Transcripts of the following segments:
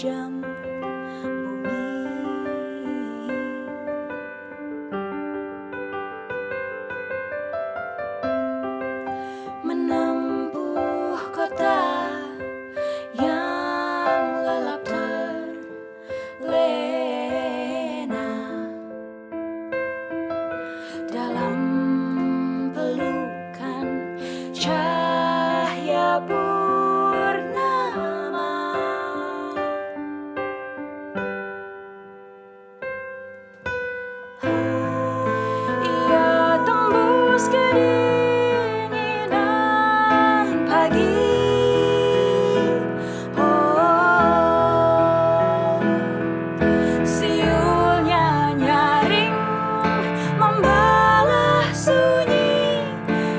menjam bumi, menempuh kota yang lelap terlena dalam pelukan cahaya purnama. Ia tembus kedinginan pagi. Oh, siulnya nyaring membalas sunyi,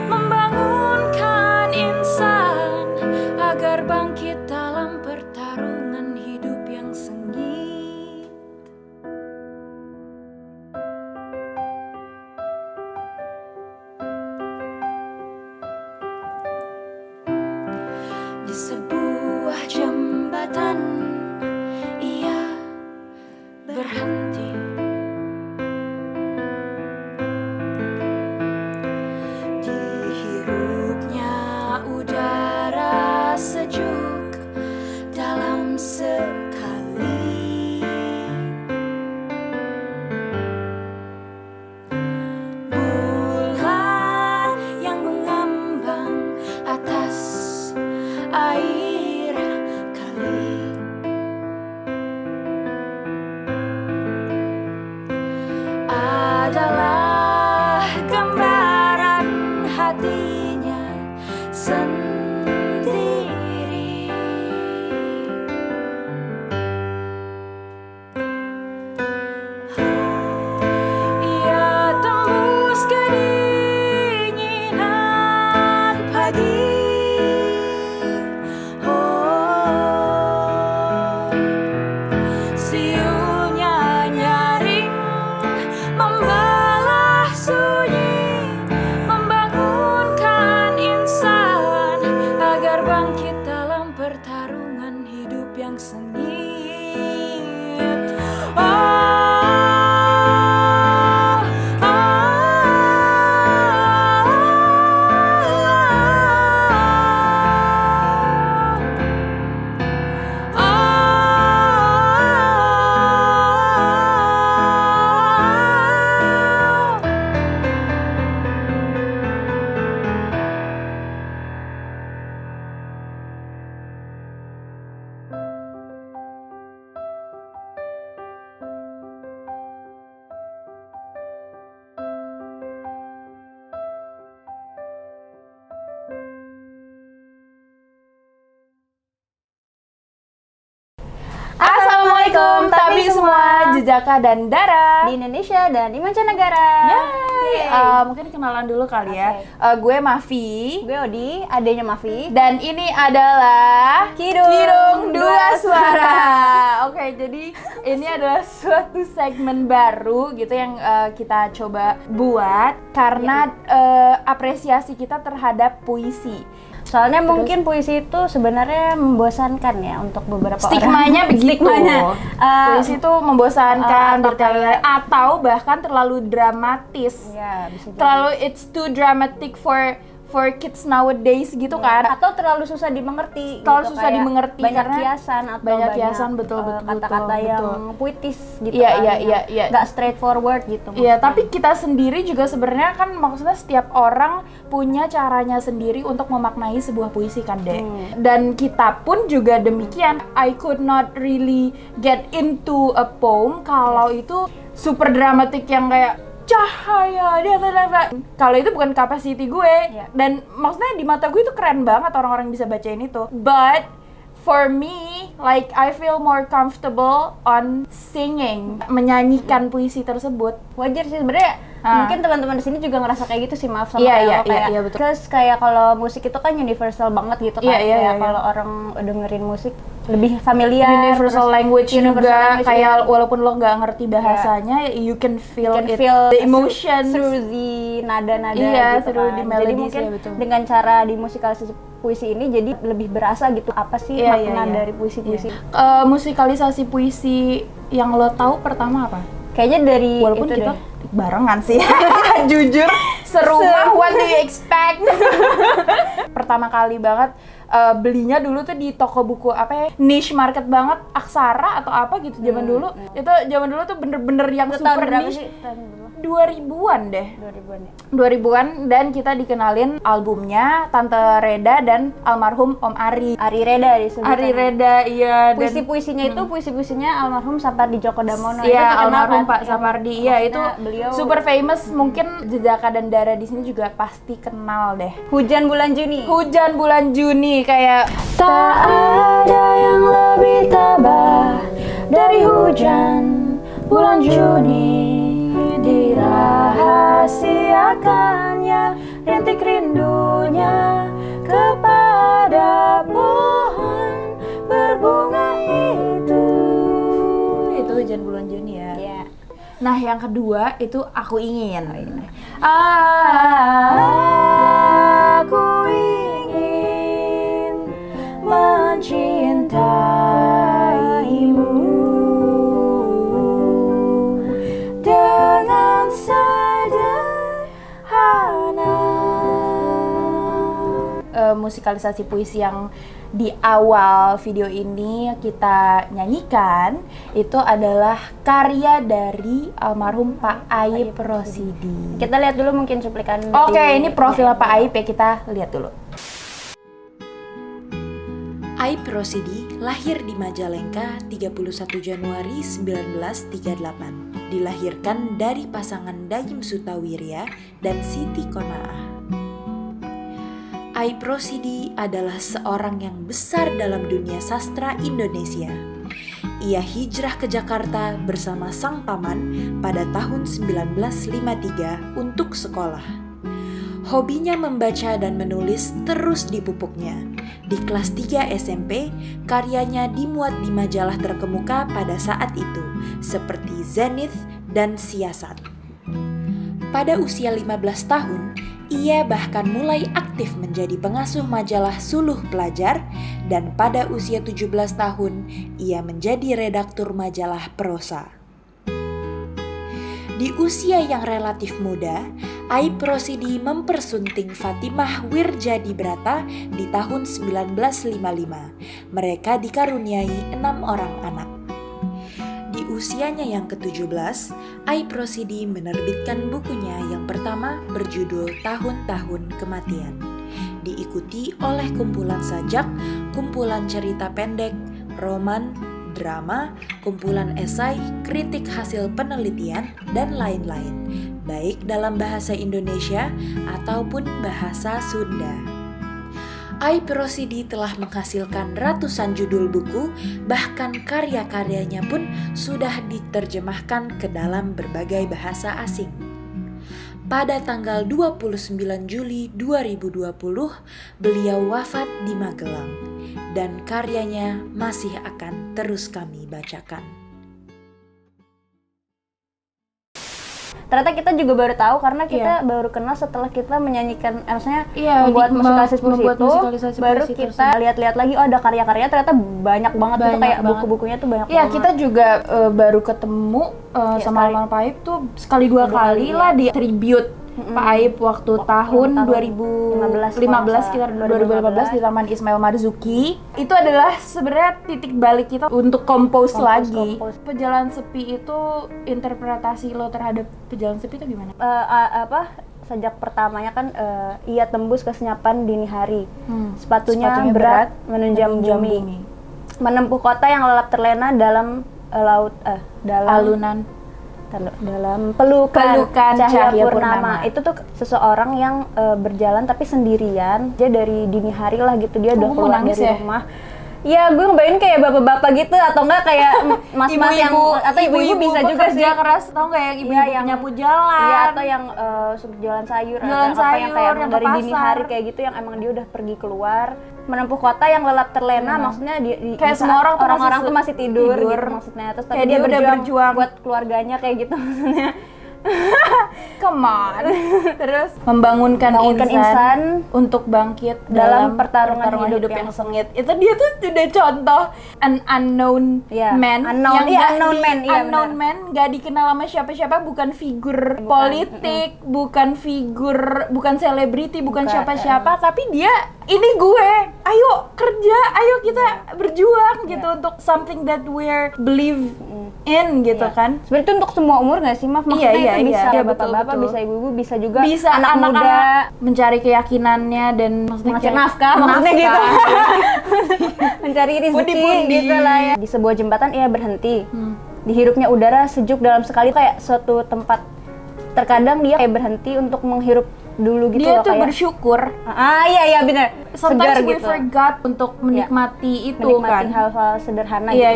membangunkan insan agar bangkit dalam pertarungan hidup yang sengit. Di sebuah jembatan ia berhenti. Dihirupnya udara sejuk dalam sekali. Bulan yang mengambang atas air kali adalah gambaran hatinya sendiri. Ia tembus kedinginan pagi. Oh, siulnya nyaring membalas sunyi, membangunkan insan agar bangkit dalam pertarungan hidup yang sengit. Oh, Assalamualaikum tapi semua Jejaka dan Dara di Indonesia dan di mancanegara. Yeay. Mungkin kenalan dulu kali ya. Gue Mafi. Gue Odi, adenya Mafi. Dan ini adalah Kidung Dua Suara. Oke, jadi ini adalah suatu segmen baru gitu yang kita coba buat karena apresiasi kita terhadap puisi. Soalnya mungkin puisi itu sebenarnya membosankan ya untuk beberapa Stigmanya orang. begitu. Stigmanya. Puisi itu membosankan, bertele-tele, atau bahkan terlalu dramatis. Ya, bisa jadi. Terlalu it's too dramatic for kids nowadays gitu kan. Atau terlalu susah dimengerti. Terlalu gitu, susah kayak dimengerti banyak karena kiasan atau banyak kiasan, betul, kata-kata yang puitis gitu Iya, kan. iya, yang iya, iya. Nggak straightforward gitu. Iya, maksudnya. tapi kita sendiri juga sebenarnya kan maksudnya setiap orang punya caranya sendiri untuk memaknai sebuah puisi kan, Dek. Dan kita pun juga demikian. I could not really get into a poem kalau itu super dramatic yang kayak cahaya dia. Kalau itu bukan capacity gue. Dan maksudnya di mata gue itu keren banget orang-orang bisa bacain itu. But for me, like I feel more comfortable on singing, menyanyikan puisi tersebut. Wajar sih sebenarnya. Mungkin teman-teman di sini juga ngerasa kayak gitu sih, maaf sama Iya, kayak iya, betul. Terus kayak kalau musik itu kan universal banget gitu kan. Kayak kalau orang dengerin musik lebih familiar. Universal language universal juga language kayak juga. walaupun lo nggak ngerti bahasanya, you can feel You can it, feel the emotions through the nada-nada Iya, gitu through kan. the Jadi melodies, mungkin ya, betul. dengan cara dimusikalisasi puisi ini jadi lebih berasa gitu apa sih makna dari puisi-puisi. Musikalisasi puisi yang lo tahu pertama apa? Kayaknya dari walaupun itu kita barengan sih. Jujur serumah, what do you expect? Pertama kali banget belinya dulu tuh di toko buku apa ya, niche market banget, Aksara atau apa gitu zaman dulu. Itu zaman dulu tuh bener-bener yang itu super tahun niche. sih? 2000-an deh. 2000-an ya. 2000-an, dan kita dikenalin albumnya Tante Reda dan almarhum Om Ari. Ari Reda disebutkan. Ari Reda, iya. Puisi-puisinya itu puisi-puisinya almarhum Sapardi Djoko Damono. Iya, itu almarhum kan? Pak Sapardi. Iya, itu beliau super famous. Mungkin Jejaka dan Dara di sini juga pasti kenal deh. Hujan Bulan Juni. Hujan Bulan Juni kayak tak ada yang lebih tabah dari hujan bulan Juni, dirahasiakannya rintik rindunya kepada pohon berbunga itu. Itu Hujan Bulan Juni ya. Iya. Nah, yang kedua itu Aku Ingin. Aku ingin mencintaimu dengan sederhana. Musikalisasi puisi yang di awal video ini kita nyanyikan itu adalah karya dari almarhum Pak Aip Rosidi. Kita lihat dulu mungkin cuplikan. Oke, ini profil Pak Aip ya, kita lihat dulu. Aip Rosidi lahir di Majalengka 31 Januari 1938. Dilahirkan dari pasangan Dayim Sutawirya dan Siti Konaah. Aip Rosidi adalah seorang yang besar dalam dunia sastra Indonesia. Ia hijrah ke Jakarta bersama sang paman pada tahun 1953 untuk sekolah. Hobinya membaca dan menulis terus dipupuknya. Di kelas 3 SMP, karyanya dimuat di majalah terkemuka pada saat itu, seperti Zenith dan Siasat. Pada usia 15 tahun, ia bahkan mulai aktif menjadi pengasuh majalah Suluh Pelajar, dan pada usia 17 tahun, ia menjadi redaktur majalah Prosa. Di usia yang relatif muda, Aip Rosidi mempersunting Fatimah Wirjadibrata di tahun 1955. Mereka dikaruniai 6 orang anak. Di usianya yang ke-17, Aip Rosidi menerbitkan bukunya yang pertama berjudul Tahun-Tahun Kematian. Diikuti oleh kumpulan sajak, kumpulan cerita pendek, roman, drama, kumpulan esai, kritik hasil penelitian, dan lain-lain, baik dalam bahasa Indonesia ataupun bahasa Sunda. Aip Rosidi telah menghasilkan ratusan judul buku, bahkan karya-karyanya pun sudah diterjemahkan ke dalam berbagai bahasa asing. Pada tanggal 29 Juli 2020, beliau wafat di Magelang, dan karyanya masih akan terus kami bacakan. Ternyata kita juga baru tahu karena kita baru kenal setelah kita menyanyikan, maksudnya membuat musikalisasi puisi itu, baru kita lihat-lihat lagi, oh ada karya-karya ternyata banyak banget, itu kayak buku-bukunya tuh banyak banget. Iya, kita juga baru ketemu sama almarhum Pak Aip tuh sekali dua kali lah di tribute Pak Aip waktu tahun 2015 sekitar 2015 di Taman Ismail Marzuki. Itu adalah sebenarnya titik balik kita untuk compose lagi. Pejalan Sepi itu, interpretasi lo terhadap Pejalan Sepi itu gimana? Sajak pertamanya kan ia tembus kesenyapan dini hari. Sepatunya berat menunjam bumi. Menempuh kota yang lelap terlena dalam dalam pelukan cahaya purnama. Itu tuh seseorang yang berjalan tapi sendirian. Dia dari dini hari lah gitu, dia udah keluar dari rumah. Ya, gue ngebayangin kayak bapak-bapak gitu, atau enggak kayak mas-mas yang, atau ibu-ibu bisa juga sih. Kerja keras, tau nggak yang ibu-ibu yang nyapu jalan. Iya, atau yang jualan sayur, atau apa yang kayak yang dari dini hari kayak gitu, yang emang dia udah pergi keluar menempuh kota yang lelap terlena. Maksudnya kayak semua orang tuh masih tidur gitu maksudnya. Terus tapi dia udah berjuang buat keluarganya kayak gitu maksudnya. Come on. Terus membangunkan insan untuk bangkit dalam pertarungan hidup yang sengit. Itu dia tuh udah contoh an unknown man, unknown man, gak dikenal sama siapa-siapa, bukan figur politik, bukan selebriti, bukan siapa-siapa, tapi dia ini gue. Ayo kerja, ayo kita berjuang gitu untuk something that we're believe in gitu kan. Sebenarnya itu untuk semua umur nggak sih, Maf? Maksudnya itu bisa bapak-bapak, bisa ibu-ibu, bisa juga anak muda mencari keyakinannya dan mencari nafkah, maksudnya gitu. Mencari rezeki gitu lah ya. Di sebuah jembatan ia berhenti. Dihirupnya udara sejuk dalam sekali, kayak suatu tempat. Terkadang dia kayak berhenti untuk menghirup dulu gitu dia loh, tuh kayak bersyukur. Iya benar. Sometimes we gitu. forgot untuk menikmati itu menikmati kan. hal-hal sederhana Iya,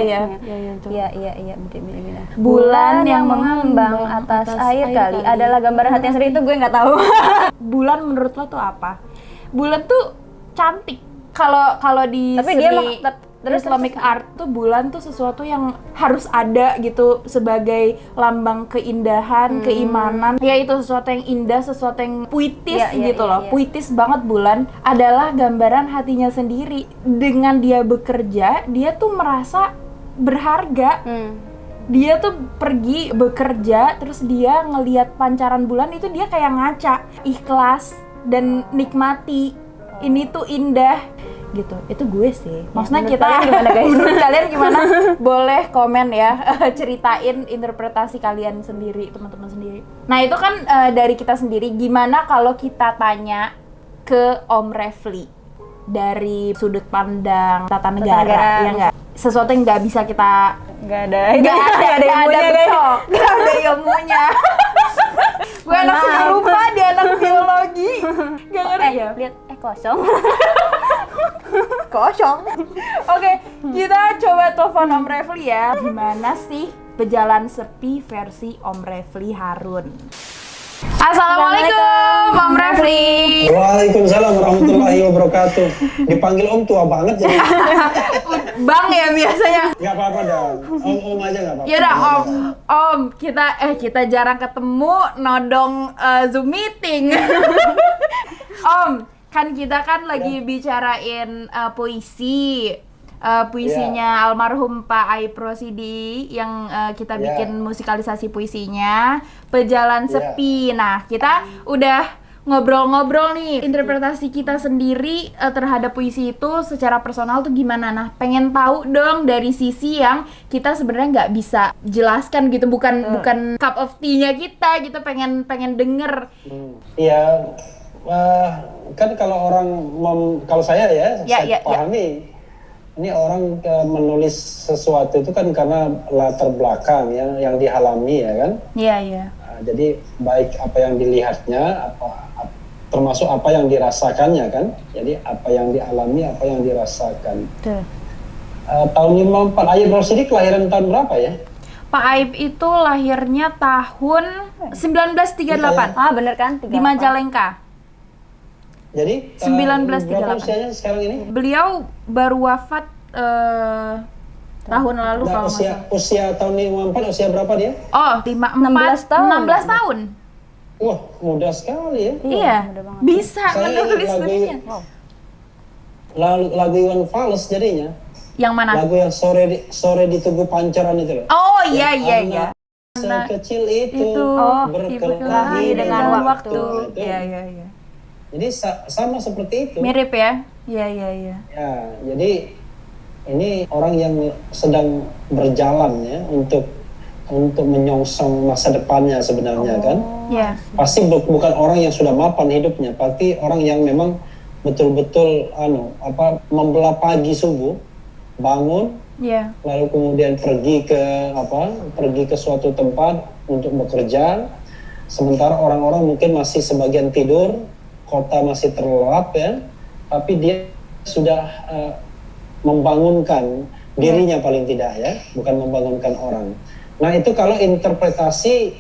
gitu. Iya, benar. Bulan yang mengambang atas air kali adalah gambaran hati yang sedih, itu gue nggak tahu. Bulan menurut lo tuh apa? Bulan tuh cantik. Kalau di tapi seni Islamic art tuh bulan tuh sesuatu yang harus ada gitu sebagai lambang keindahan, keimanan. Ya itu sesuatu yang indah, sesuatu yang puitis gitu loh. Puitis banget bulan adalah gambaran hatinya sendiri. Dengan dia bekerja, dia tuh merasa berharga. Dia tuh pergi bekerja, terus dia ngelihat pancaran bulan itu dia kayak ngaca, ikhlas dan nikmati. Ini tuh indah. Gitu, itu gue sih. Maksudnya kita gimana guys? Kalian gimana? Boleh komen ya, ceritain interpretasi kalian sendiri, teman-teman sendiri. Nah itu kan dari kita sendiri. Gimana kalau kita tanya ke Om Refli dari sudut pandang tata negara, ya nggak? Sesuatu yang nggak bisa kita nggak ada ilmunya. Gue anak seni rupa, dia anak biologi. Gak ngerti ya? Lihat, kosong. Oke, kita coba telepon Om Refli ya. Gimana sih Pejalan Sepi versi Om Refli Harun? Assalamualaikum Om Refli. Waalaikumsalam warahmatullahi wabarakatuh. Dipanggil Om tua banget jadi. Bang ya biasanya. Gak apa-apa dong. Om aja gak apa-apa. Yaudah Om, kita jarang ketemu nodong Zoom meeting. Om, kan kita kan lagi bicarain puisi. Puisinya almarhum Pak Aib Rosidi yang kita bikin musikalisasi puisinya Pejalan Sepi. Nah, kita udah ngobrol-ngobrol nih interpretasi kita sendiri terhadap puisi itu secara personal tuh gimana. Nah, pengen tahu dong dari sisi yang kita sebenarnya nggak bisa jelaskan gitu, bukan cup of tea-nya kita gitu, pengen denger. Iya, kan kalau orang kalau saya pahami. Ini orang menulis sesuatu itu kan karena latar belakang yang dialami ya kan? Iya. Jadi baik apa yang dilihatnya, termasuk apa yang dirasakannya kan? Jadi apa yang dialami, apa yang dirasakan. Tahun 54, Aib Rosidi kelahiran tahun berapa ya? Pak Aib itu lahirnya tahun 1938. Bener kan? 38. Di Majalengka. Jadi 1938. berapa usianya sekarang ini? Beliau baru wafat tahun lalu kalau nggak salah. Usia tahun 54 usia berapa dia? Oh, 16 tahun. Wah, muda sekali ya. Iya. Bisa menulis tulisannya. Lagu Iwan Fals jadinya. Yang mana? Lagu yang sore di Tugu Pancoran itu loh. Oh, iya. Sekecil itu berkelahi dengan waktu. Iya. Jadi sama seperti itu. Mirip ya? Iya. Ya, jadi ini orang yang sedang berjalan ya untuk menyongsong masa depannya sebenarnya kan. Iya. Pasti bukan orang yang sudah mapan hidupnya, pasti orang yang memang betul-betul membelah pagi subuh, bangun, lalu kemudian pergi ke suatu tempat untuk bekerja, sementara orang-orang mungkin masih sebagian tidur. Kota masih terlelap ya, tapi dia sudah membangunkan dirinya paling tidak ya, bukan membangunkan orang. Nah itu kalau interpretasi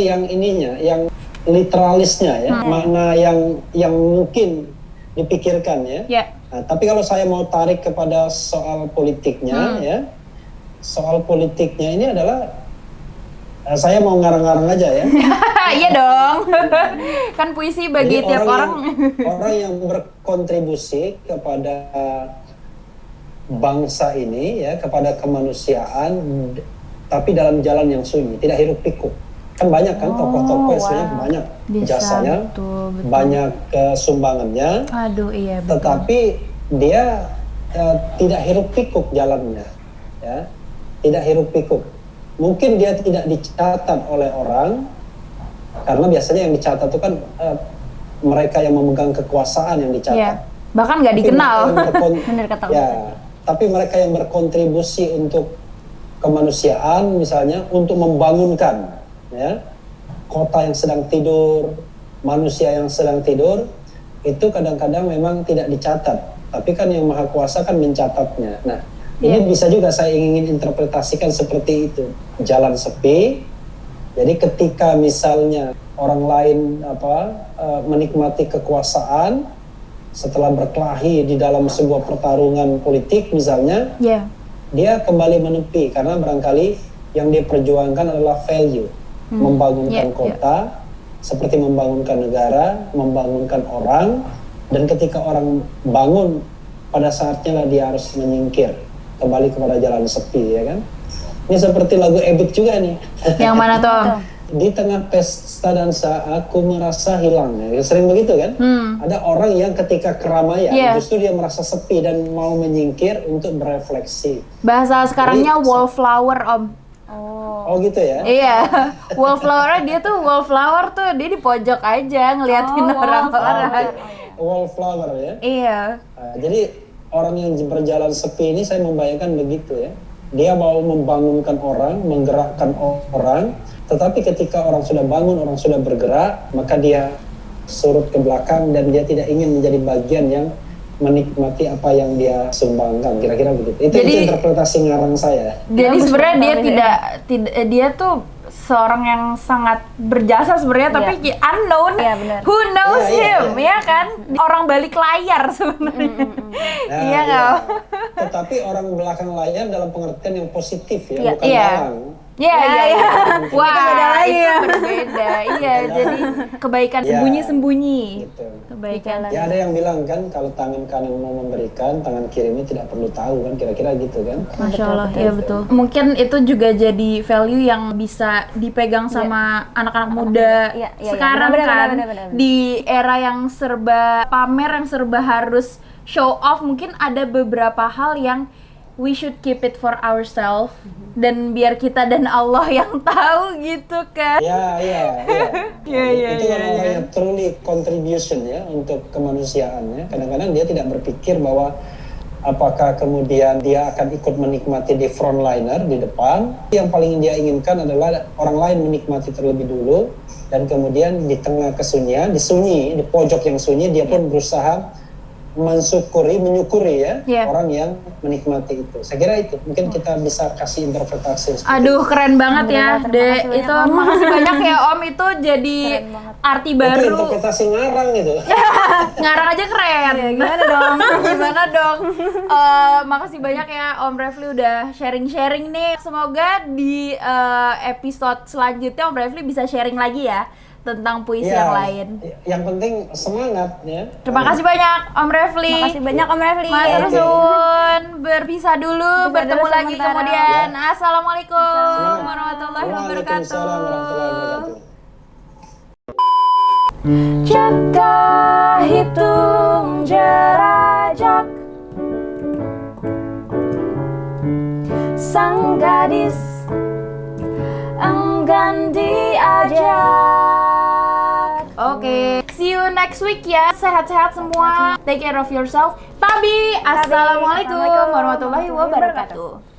yang ininya, yang literalisnya ya, makna yang mungkin dipikirkan ya. Nah, tapi kalau saya mau tarik kepada soal politiknya ya, soal politiknya ini adalah Saya mau ngarang-ngarang aja ya. Iya dong. Kan puisi bagi Jadi tiap orang. Orang yang berkontribusi kepada bangsa ini ya, kepada kemanusiaan, tapi dalam jalan yang sunyi, tidak hiruk pikuk. Kan banyak kan tokoh-tokoh sebenarnya banyak jasanya, betul. banyak sumbangannya. Aduh iya betul. Tetapi dia tidak hiruk pikuk jalannya, ya, tidak hiruk pikuk. Mungkin dia tidak dicatat oleh orang, karena biasanya yang dicatat itu kan mereka yang memegang kekuasaan yang dicatat. Yeah. Bahkan nggak dikenal. Bener kata ya, tapi mereka yang berkontribusi untuk kemanusiaan, misalnya untuk membangunkan, ya, kota yang sedang tidur, manusia yang sedang tidur, itu kadang-kadang memang tidak dicatat. Tapi kan yang Maha Kuasa kan mencatatnya. Nah, ini bisa juga saya ingin interpretasikan seperti itu. Jalan sepi. Jadi ketika misalnya orang lain menikmati kekuasaan setelah berkelahi di dalam sebuah pertarungan politik misalnya, dia kembali menepi karena barangkali yang dia perjuangkan adalah value, membangunkan kota, seperti membangunkan negara, membangunkan orang, dan ketika orang bangun, pada saatnya lah dia harus menyingkir kembali kepada jalan sepi, ya kan? Ini seperti lagu Ebit juga nih. Yang mana tuh? Di tengah pesta dansa aku merasa hilang, ya. Sering begitu kan? Ada orang yang ketika keramaian justru dia merasa sepi dan mau menyingkir untuk berefleksi. Bahasa sekarangnya wallflower, Om. Oh gitu ya? Iya, wallflower dia tuh dia di pojok aja ngeliatin orang-orang. Wallflower ya? Iya. Jadi orang yang berjalan sepi ini saya membayangkan begitu ya. Dia mau membangunkan orang, menggerakkan orang, tetapi ketika orang sudah bangun, orang sudah bergerak, maka dia surut ke belakang dan dia tidak ingin menjadi bagian yang menikmati apa yang dia sumbangkan, kira-kira begitu. Itu interpretasi ngarang saya. Jadi sebenarnya dia tuh seorang yang sangat berjasa sebenarnya, tapi unknown. Who knows him, ya kan? Orang balik layar sebenarnya. Iya nggak? Tetapi orang belakang layar dalam pengertian yang positif ya, bukan dalang. Iya. Wah, itu berbeda. Iya, jadi kebaikan sembunyi-sembunyi. Gitu. Kebaikan. Ya ada yang bilang kan, kalau tangan kanan mau memberikan, tangan kirinya tidak perlu tahu kan, kira-kira gitu kan. Masya Allah, iya betul. Mungkin itu juga jadi value yang bisa dipegang sama anak-anak muda sekarang kan. Di era yang serba pamer, yang serba harus show off, mungkin ada beberapa hal yang we should keep it for ourselves dan biar kita dan Allah yang tahu gitu kan. Itu kan orang yang truly contribution ya untuk kemanusiaan ya. Kadang-kadang dia tidak berpikir bahwa apakah kemudian dia akan ikut menikmati di frontliner di depan. Yang paling dia inginkan adalah orang lain menikmati terlebih dulu, dan kemudian di tengah kesunyian, di pojok yang sunyi dia pun berusaha menyukuri ya orang yang menikmati itu. Saya kira itu mungkin kita bisa kasih interpretasi. Aduh keren banget ya, Dek. Itu makasih banyak ya Om, itu jadi arti baru. Itu interpretasi ngarang itu. Ngarang aja keren. Gimana dong? Makasih banyak ya Om Refli udah sharing-sharing nih. Semoga di episode selanjutnya Om Refli bisa sharing lagi ya tentang puisi yang lain. Yang penting semangat ya. Terima kasih banyak Om Refli. Terima kasih banyak Om Refli. Matur suwun. Berpisah dulu, bertemu lagi kemudian. Assalamualaikum warahmatullahi wabarakatuh. Jaga hitung jarak, sang gadis enggan diajak. Oke, see you next week ya. Sehat-sehat semua. Take care of yourself. Tabi, assalamualaikum warahmatullahi wabarakatuh.